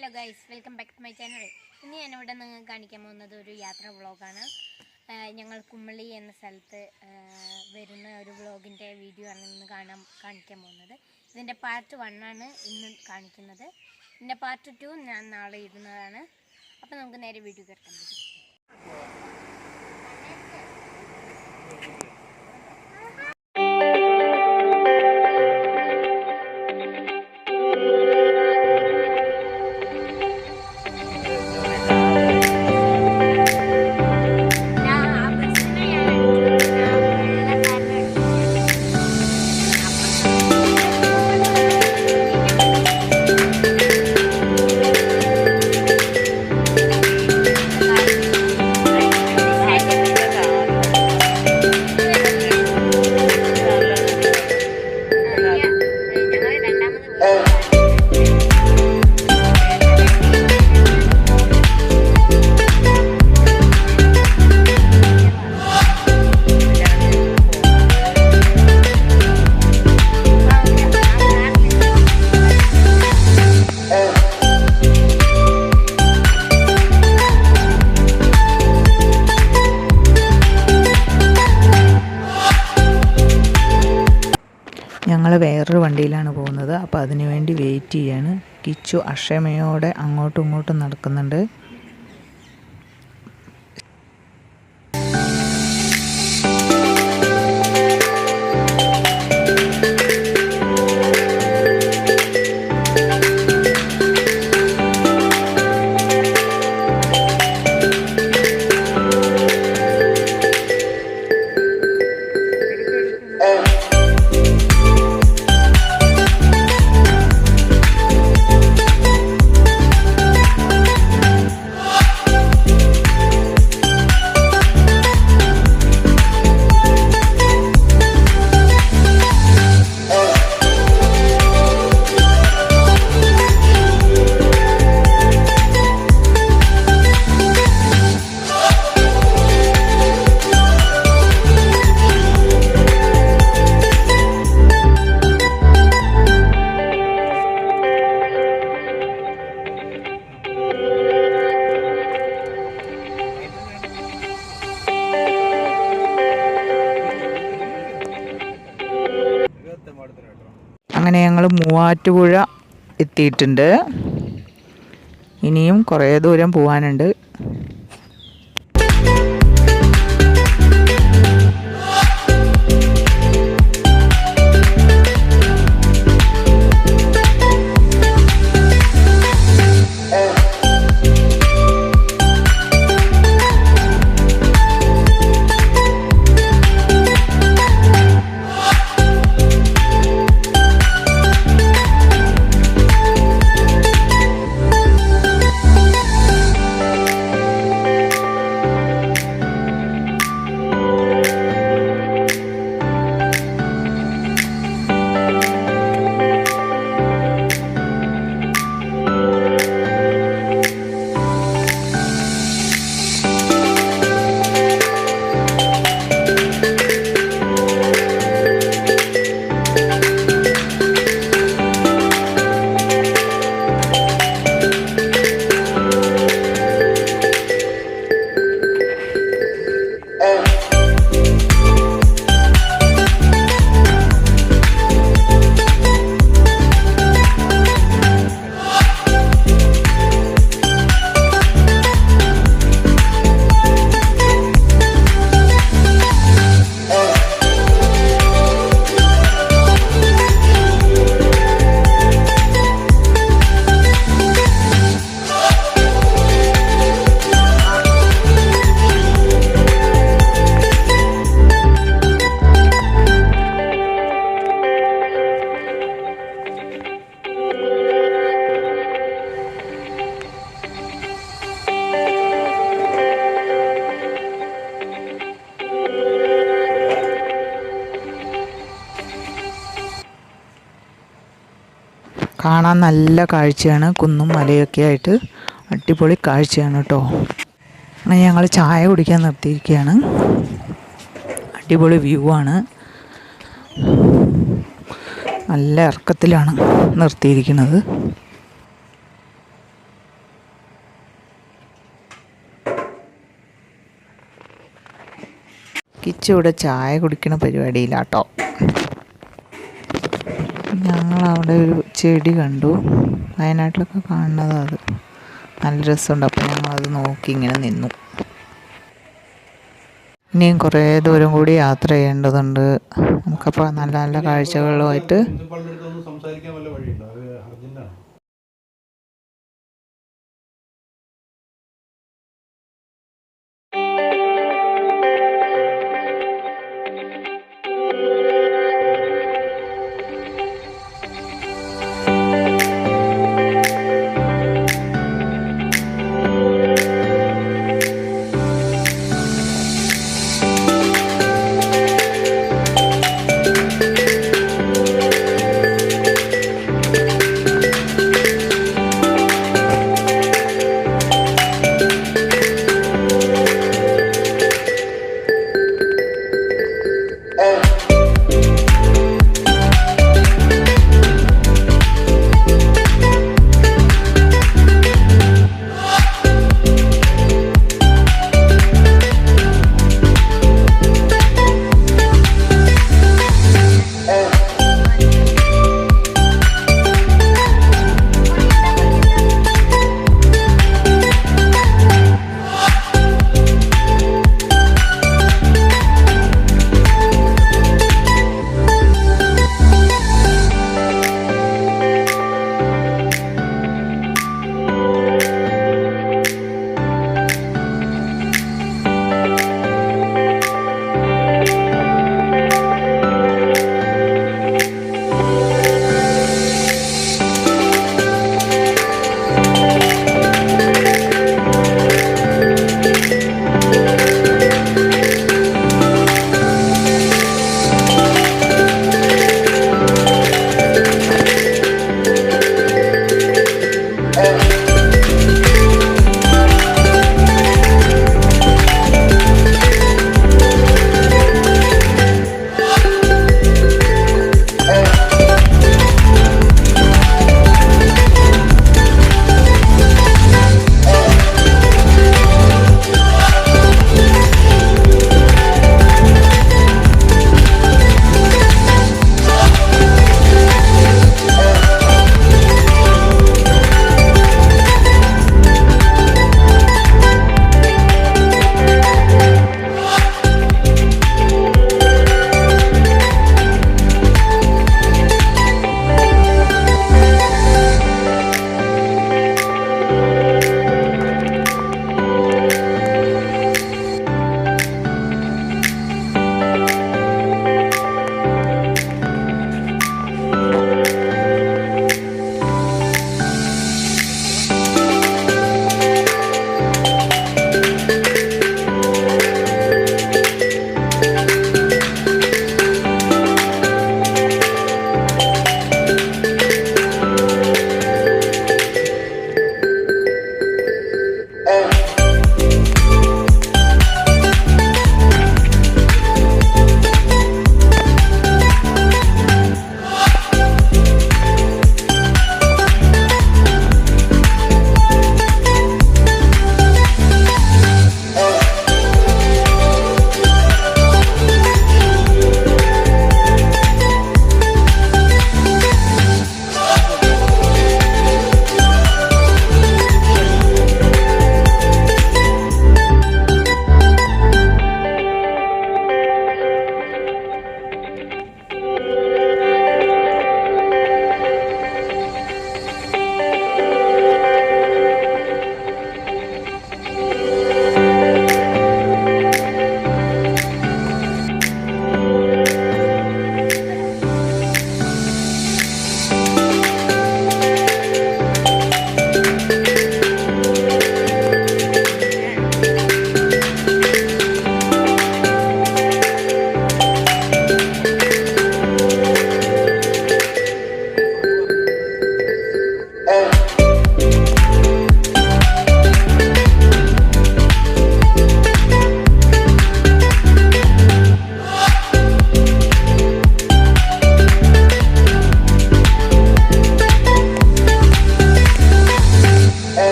Hello guys, welcome back to my channel. ഇന്ന് ഞാനിവിടെ നിങ്ങൾക്ക് കാണിക്കാൻ പോകുന്നത് ഒരു യാത്രാ വ്ളോഗാണ്. ഞങ്ങൾ കുമ്മളി എന്ന സ്ഥലത്ത് വരുന്ന ഒരു വ്ളോഗിൻ്റെ വീഡിയോ ആണ് ഇന്ന് കാണിക്കാൻ പോകുന്നത്. ഇതിൻ്റെ പാർട്ട് 1 ആണ് ഇന്ന് കാണിക്കുന്നത്. ഇതിൻ്റെ പാർട്ട് 2 ഞാൻ നാളെ ഇടുന്നതാണ്. അപ്പോൾ നമുക്ക് നേരെ വീഡിയോ കേൾക്കാൻ പറ്റും. ഞങ്ങൾ വേറൊരു വണ്ടിയിലാണ് പോകുന്നത്. അപ്പോൾ അതിനു വേണ്ടി വെയിറ്റ് ചെയ്യാണ്. കിച്ചു അക്ഷമയോടെ അങ്ങോട്ടും ഇങ്ങോട്ടും നടക്കുന്നുണ്ട്. അങ്ങനെ ഞങ്ങൾ മൂവാറ്റുപുഴ എത്തിയിട്ടുണ്ട്. ഇനിയും കുറേ ദൂരം പോകാനുണ്ട്. കാണാൻ നല്ല കാഴ്ചയാണ്. കുന്നും മലയൊക്കെ ആയിട്ട് അടിപൊളി കാഴ്ചയാണ് കേട്ടോ. അങ്ങനെ ഞങ്ങൾ ചായ കുടിക്കാൻ നിർത്തിയിരിക്കുകയാണ്. അടിപൊളി വ്യൂ ആണ്. നല്ല ഇറക്കത്തിലാണ് നിർത്തിയിരിക്കുന്നത്. കിച്ചു ഇവിടെ ചായ കുടിക്കണ പരിപാടിയിലാട്ടോ. ഞങ്ങളവിടെ ഒരു ചെടി കണ്ടു, വയനാട്ടിലൊക്കെ കാണുന്നത്. അത് നല്ല രസമുണ്ട്. അപ്പോൾ ഞങ്ങളത് നോക്കി ഇങ്ങനെ നിന്നു. ഇനിയും കുറേ ദൂരം കൂടി യാത്ര ചെയ്യേണ്ടതുണ്ട്. നമുക്കപ്പോൾ നല്ല നല്ല കാഴ്ചകളുമായിട്ട് സംസാരിക്കാൻ വല്ല വഴിയുണ്ടോ? അത് അർജന്റാണ്.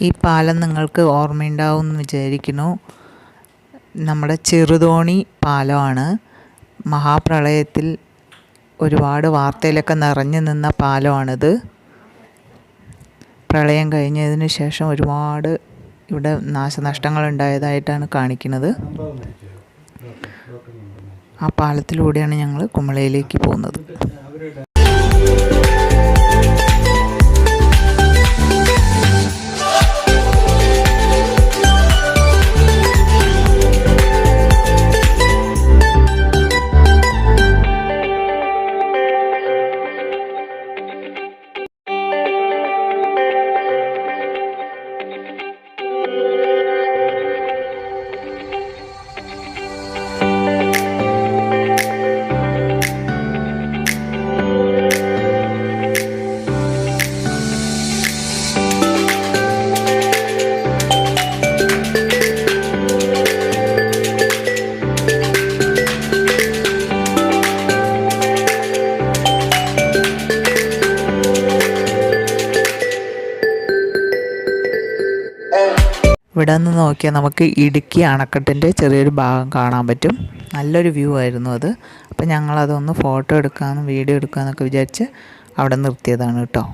ഈ പാലം നിങ്ങൾക്ക് ഓർമ്മയുണ്ടാവും എന്ന് വിചാരിക്കുന്നു. നമ്മുടെ ചെറുതോണി പാലമാണ്. മഹാപ്രളയത്തിൽ ഒരുപാട് വാർത്തയിലൊക്കെ നിറഞ്ഞു നിന്ന പാലമാണിത്. പ്രളയം കഴിഞ്ഞതിന് ശേഷം ഒരുപാട് ഇവിടെ നാശനഷ്ടങ്ങൾ ഉണ്ടായതായിട്ടാണ് കാണിക്കുന്നത്. ആ പാലത്തിലൂടെയാണ് ഞങ്ങൾ കുമളിയിലേക്ക് പോകുന്നത്. ഇവിടെ നിന്ന് നോക്കിയാൽ നമുക്ക് ഇടുക്കി അണക്കെട്ടിൻ്റെ ചെറിയൊരു ഭാഗം കാണാൻ പറ്റും. നല്ലൊരു വ്യൂ ആയിരുന്നു അത്. അപ്പം ഞങ്ങളതൊന്ന് ഫോട്ടോ എടുക്കാമെന്നും വീഡിയോ എടുക്കാമെന്നൊക്കെ വിചാരിച്ച് അവിടെ നിർത്തിയതാണ് കേട്ടോ.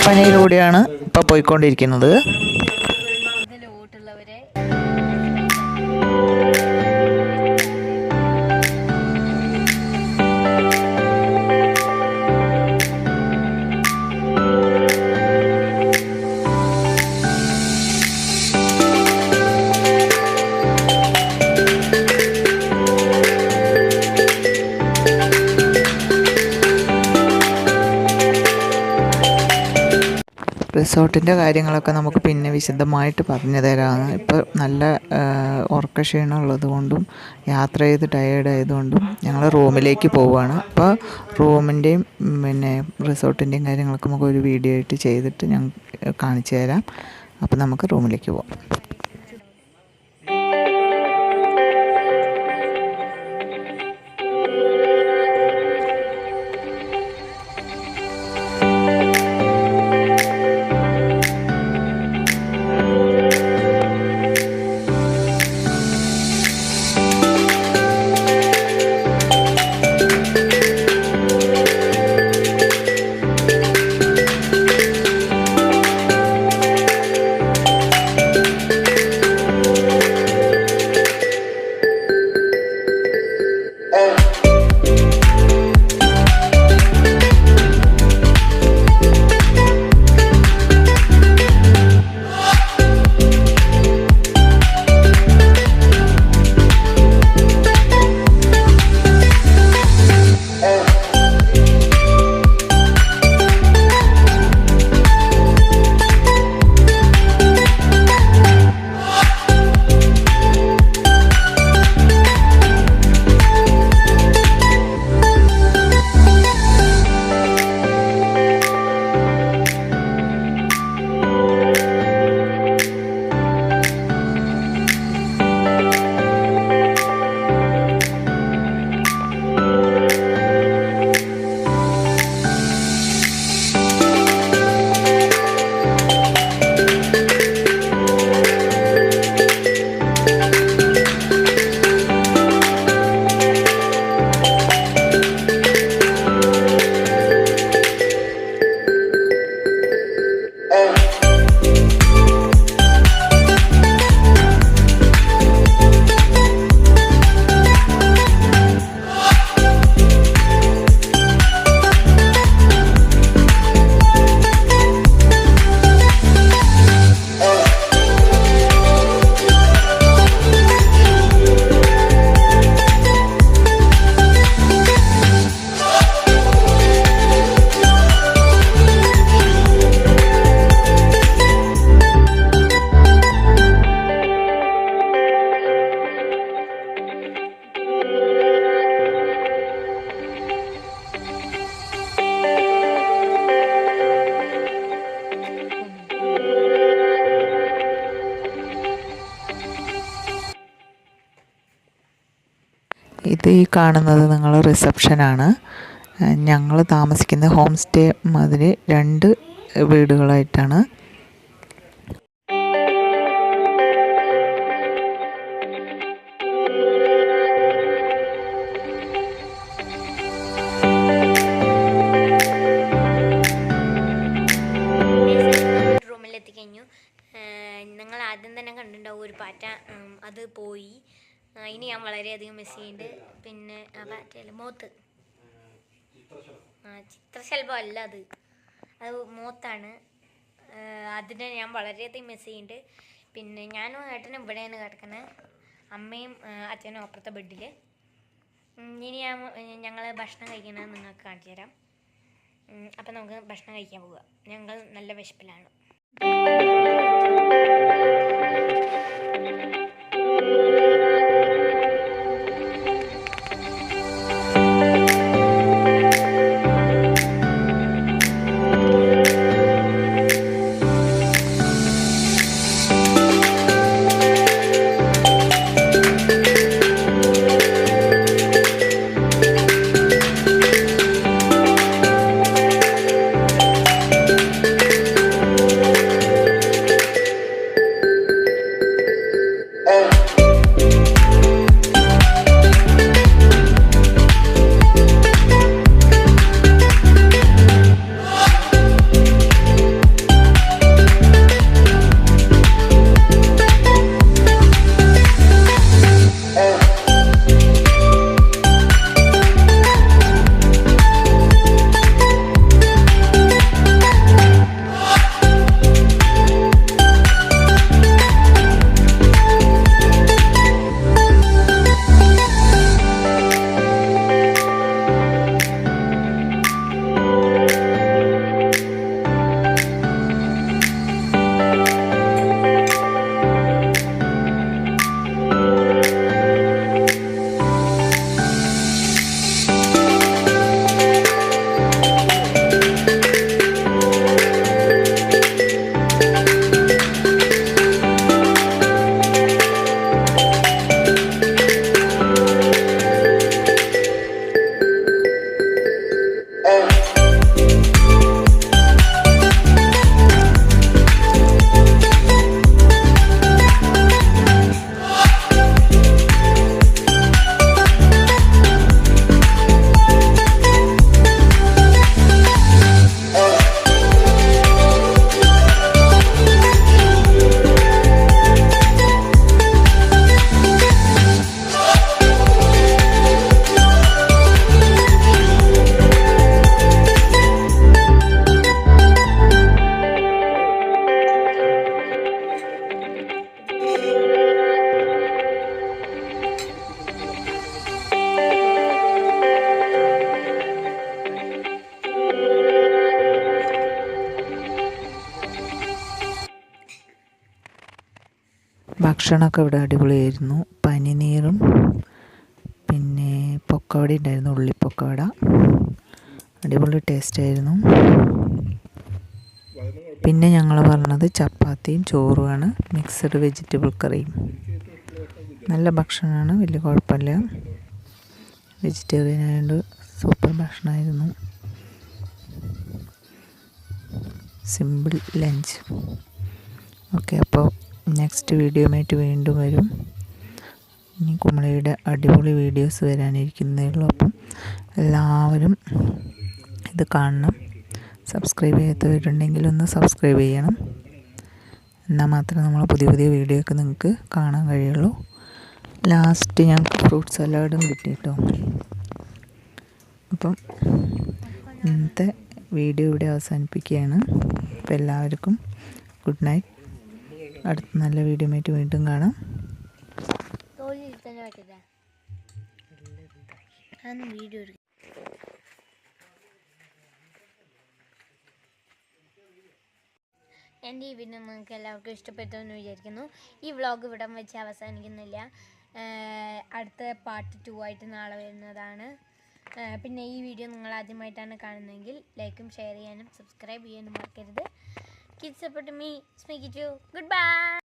പണിയിലൂടെയാണ് ഇപ്പോൾ പോയിക്കൊണ്ടിരിക്കുന്നത്. ഇതിലോട്ടുള്ളവരെ റിസോർട്ടിൻ്റെ കാര്യങ്ങളൊക്കെ നമുക്ക് പിന്നെ വിശദമായിട്ട് പറഞ്ഞു തരാമെന്ന്. ഇപ്പോൾ നല്ല ഉറക്കക്ഷീണം ഉള്ളത് കൊണ്ടും യാത്ര ചെയ്ത് ടയേർഡ് ആയതുകൊണ്ടും ഞങ്ങൾ റൂമിലേക്ക് പോവുകയാണ്. അപ്പോൾ റൂമിൻ്റെയും പിന്നെ റിസോർട്ടിൻ്റെയും കാര്യങ്ങളൊക്കെ നമുക്ക് ഒരു വീഡിയോ ആയിട്ട് ചെയ്തിട്ട് ഞാൻ കാണിച്ചു തരാം. അപ്പോൾ നമുക്ക് റൂമിലേക്ക് പോവാം. ഇത് ഈ കാണുന്നത് നിങ്ങൾ റിസപ്ഷനാണ്. ഞങ്ങൾ താമസിക്കുന്ന ഹോം സ്റ്റേ മാതിരി 2 വീടുകളായിട്ടാണ്. റൂമിലെത്തിക്കഴിഞ്ഞു. നിങ്ങൾ ആദ്യം തന്നെ കണ്ടിട്ടുണ്ടാവും ഒരു പാറ്റ, അത് പോയി. ഇനി ഞാൻ വളരെയധികം മിസ് ചെയ്യുന്നുണ്ട്. പിന്നെ ആ പാറ്റയല്ല, മോത്ത്, ചിത്രശലഭം അല്ല, അത് മോത്താണ്. അതിനെ ഞാൻ വളരെയധികം മിസ് ചെയ്യുന്നുണ്ട്. പിന്നെ ഞാനും ഏട്ടനും ഇവിടെയാണ് കിടക്കുന്നത്, അമ്മയും അച്ഛനും അപ്പുറത്തെ ബെഡിൽ. ഇനി ഞങ്ങൾ ഭക്ഷണം കഴിക്കുന്നത് നിങ്ങൾക്ക് കാണിച്ചു തരാം. അപ്പം നമുക്ക് ഭക്ഷണം കഴിക്കാൻ പോവുക. ഞങ്ങൾ നല്ല വിശപ്പിലാണ്. ഭക്ഷണമൊക്കെ ഇവിടെ അടിപൊളിയായിരുന്നു. പനിനീറും പിന്നെ പൊക്കവട ഉണ്ടായിരുന്നു, ഉള്ളിപ്പൊക്കവട. അടിപൊളി ടേസ്റ്റായിരുന്നു. പിന്നെ ഞങ്ങൾ പറഞ്ഞത് ചപ്പാത്തിയും ചോറുമാണ്, മിക്സഡ് വെജിറ്റബിൾ കറിയും. നല്ല ഭക്ഷണമാണ്, വലിയ കുഴപ്പമില്ല. വെജിറ്റേറിയൻ ആയതുകൊണ്ട് സൂപ്പർ ഭക്ഷണമായിരുന്നു. Simple lunch. ഓക്കെ, അപ്പോൾ നെക്സ്റ്റ് വീഡിയോയുമായിട്ട് വീണ്ടും വരും. ഇനി കുമളിയുടെ അടിപൊളി വീഡിയോസ് വരാനിരിക്കുന്നതേ ഉള്ളൂ. അപ്പം എല്ലാവരും ഇത് കാണണം. സബ്സ്ക്രൈബ് ചെയ്യാത്തവരുണ്ടെങ്കിൽ ഒന്ന് സബ്സ്ക്രൈബ് ചെയ്യണം. എന്നാൽ മാത്രമേ നമ്മൾ പുതിയ പുതിയ വീഡിയോ ഒക്കെ നിങ്ങൾക്ക് കാണാൻ കഴിയുള്ളൂ. ലാസ്റ്റ് ഞങ്ങൾക്ക് ഫ്രൂട്ട് സലാഡും കിട്ടി കേട്ടോ. അപ്പം ഇന്നത്തെ വീഡിയോ ഇവിടെ അവസാനിപ്പിക്കുകയാണ്. അപ്പോൾ എല്ലാവർക്കും ഗുഡ് നൈറ്റ്. അടുത്ത നല്ല വീഡിയോയുമായിട്ട് വീണ്ടും കാണാം. എൻ്റെ ഈ വീഡിയോ നിങ്ങൾക്ക് എല്ലാവർക്കും ഇഷ്ടപ്പെട്ടു എന്ന് വിചാരിക്കുന്നു. ഈ വ്ളോഗ് ഇവിടം വെച്ച് അവസാനിക്കുന്നില്ല. അടുത്ത പാർട്ട് 2 ആയിട്ട് നാളെ വരുന്നതാണ്. പിന്നെ ഈ വീഡിയോ നിങ്ങൾ ആദ്യമായിട്ടാണ് കാണുന്നതെങ്കിൽ ലൈക്കും ഷെയർ ചെയ്യാനും സബ്സ്ക്രൈബ് ചെയ്യാനും മറക്കരുത്. Kids support me. Speak it to you. Goodbye.